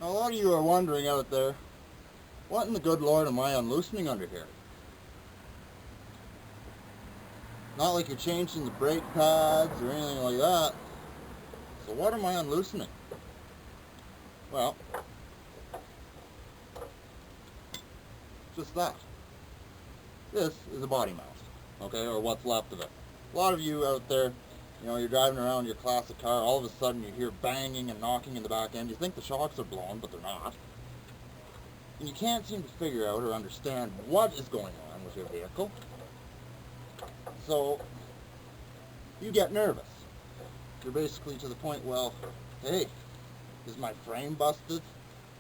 A lot of you are wondering out there, what in the good Lord am I unloosening under here? Not like you're changing the brake pads or anything like that. So what am I unloosening? Well, just that. This is a body mount, okay, or what's left of it. A lot of you out there, you're driving around your classic car, all of a sudden you hear banging and knocking in the back end. You think the shocks are blown, but they're not. And you can't seem to figure out or understand what is going on with your vehicle. So, you get nervous. You're basically to the point, well, hey, is my frame busted?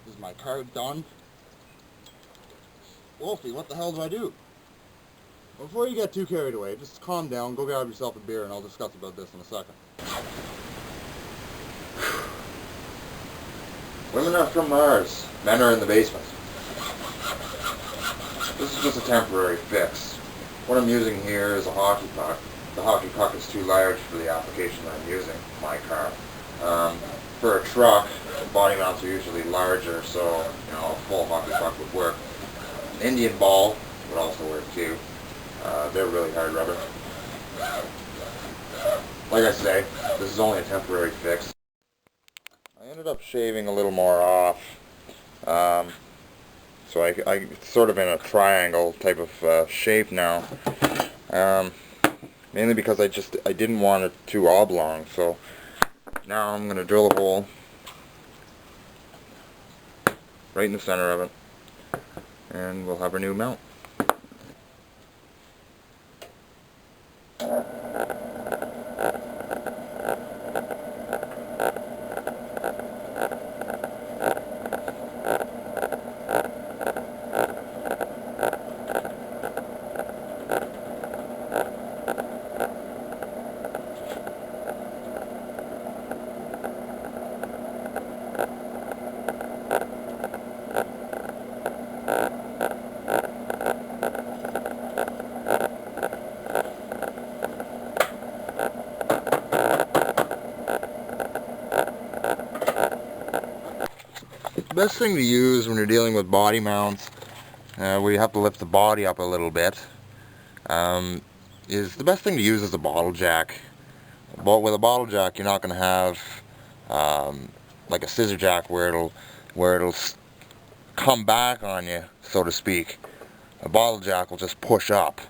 Is my car done? Wolfie, what the hell do I do? Before you get too carried away, just calm down, go grab yourself a beer, and I'll discuss about this in a second. Women are from Mars. Men are in the basement. This is just a temporary fix. What I'm using here is a hockey puck. The hockey puck is too large for the application that I'm using, my car. For a truck, body mounts are usually larger, so a full hockey puck would work. An Indian ball would also work too. They're really hard rubber. Like I say, this is only a temporary fix. I ended up shaving a little more off. So I sort of in a triangle type of shape now. Mainly because I didn't want it too oblong, so now I'm going to drill a hole right in the center of it, and we'll have our new mount. The best thing to use when you're dealing with body mounts, where you have to lift the body up a little bit, is the best thing to use is a bottle jack. But with a bottle jack, you're not going to have like a scissor jack where it'll come back on you, so to speak. A bottle jack will just push up.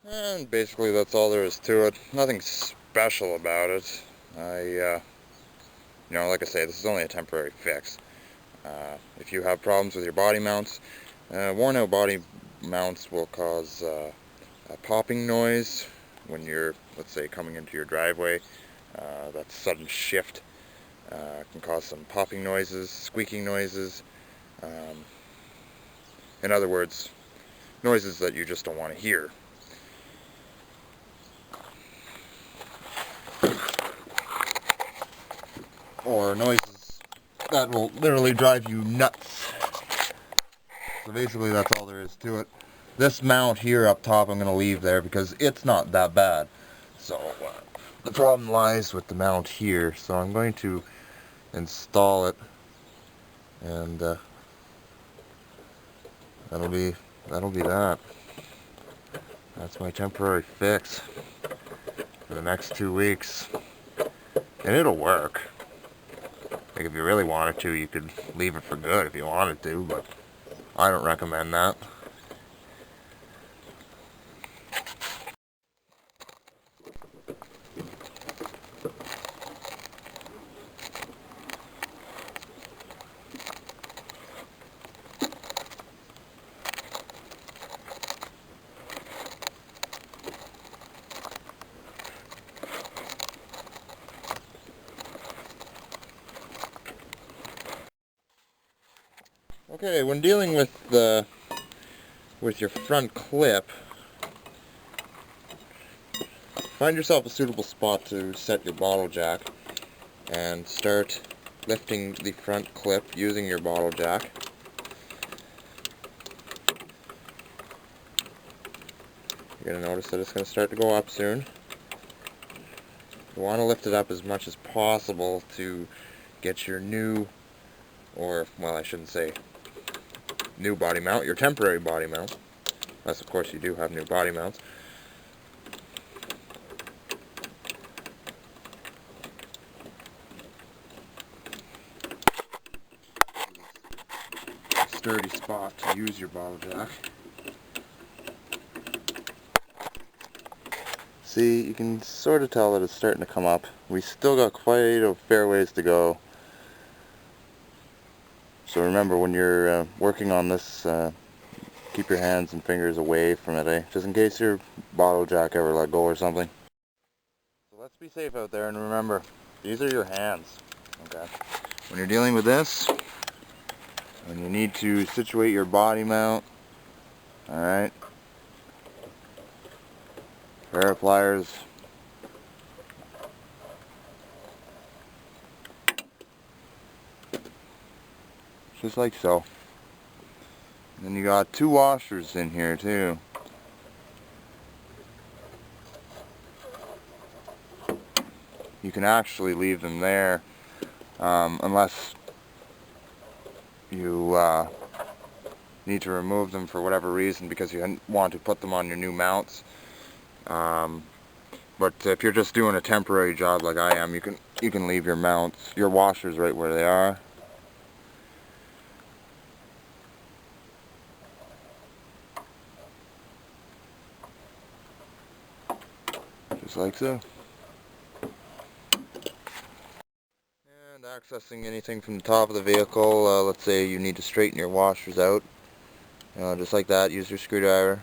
And basically that's all there is to it. Nothing special about it. Like I say, this is only a temporary fix. If you have problems with your body mounts, worn out body mounts will cause a popping noise when you're, let's say, coming into your driveway. That sudden shift can cause some popping noises, squeaking noises. In other words, noises that you just don't want to hear. Or noises that will literally drive you nuts. So basically that's all there is to it. This mount here up top I'm going to leave there because it's not that bad. So the problem lies with the mount here. So I'm going to install it, and that'll be that. That's my temporary fix for the next 2 weeks. And it'll work. Like, if you really wanted to, you could leave it for good if you wanted to, but I don't recommend that. Okay, when dealing with your front clip, find yourself a suitable spot to set your bottle jack and start lifting the front clip using your bottle jack. You're going to notice that it's going to start to go up soon. You want to lift it up as much as possible to get your new, or, well, I shouldn't say new body mount, your temporary body mount. Unless, of course, you do have new body mounts. Sturdy spot to use your bottle jack. See, you can sort of tell that it's starting to come up. We still got quite a fair ways to go. So remember, when you're working on this, keep your hands and fingers away from it, just in case your bottle jack ever let go or something. So let's be safe out there, and remember, these are your hands, okay? When you're dealing with this, when you need to situate your body mount, alright, pair of pliers, just like so. And then you got 2 washers in here too. You can actually leave them there, unless you need to remove them for whatever reason because you want to put them on your new mounts. But if you're just doing a temporary job like I am, you can leave your mounts, your washers right where they are. Just like so. And accessing anything from the top of the vehicle, let's say you need to straighten your washers out. Just like that, use your screwdriver.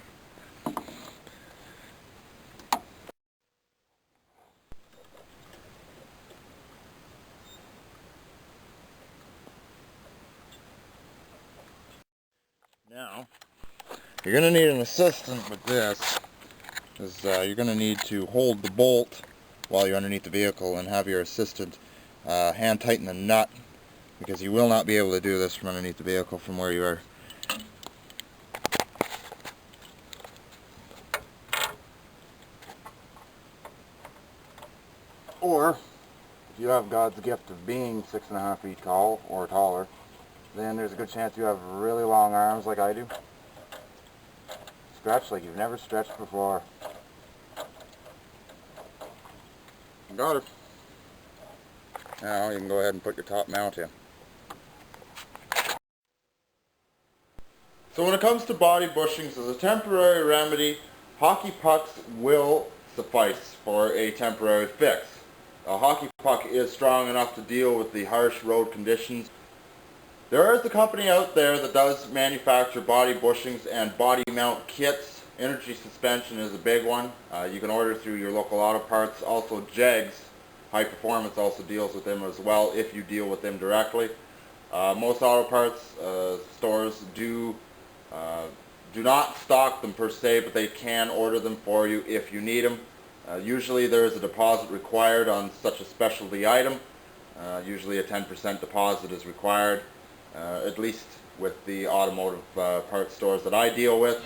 Now, you're going to need an assistant with this, because you're going to need to hold the bolt while you're underneath the vehicle and have your assistant hand tighten the nut, because you will not be able to do this from underneath the vehicle from where you are. Or, if you have God's gift of being 6.5 feet tall or taller, then there's a good chance you have really long arms like I do. Stretch like you've never stretched before. Got it. Now you can go ahead and put your top mount in. So when it comes to body bushings, as a temporary remedy, hockey pucks will suffice for a temporary fix. A hockey puck is strong enough to deal with the harsh road conditions. There is a company out there that does manufacture body bushings and body mount kits. Energy suspension is a big one. You can order through your local auto parts. Also Jegs High Performance also deals with them as well if you deal with them directly. Most auto parts stores do not stock them per se, but they can order them for you if you need them. Usually there is a deposit required on such a specialty item. Usually a 10% deposit is required, at least with the automotive parts stores that I deal with.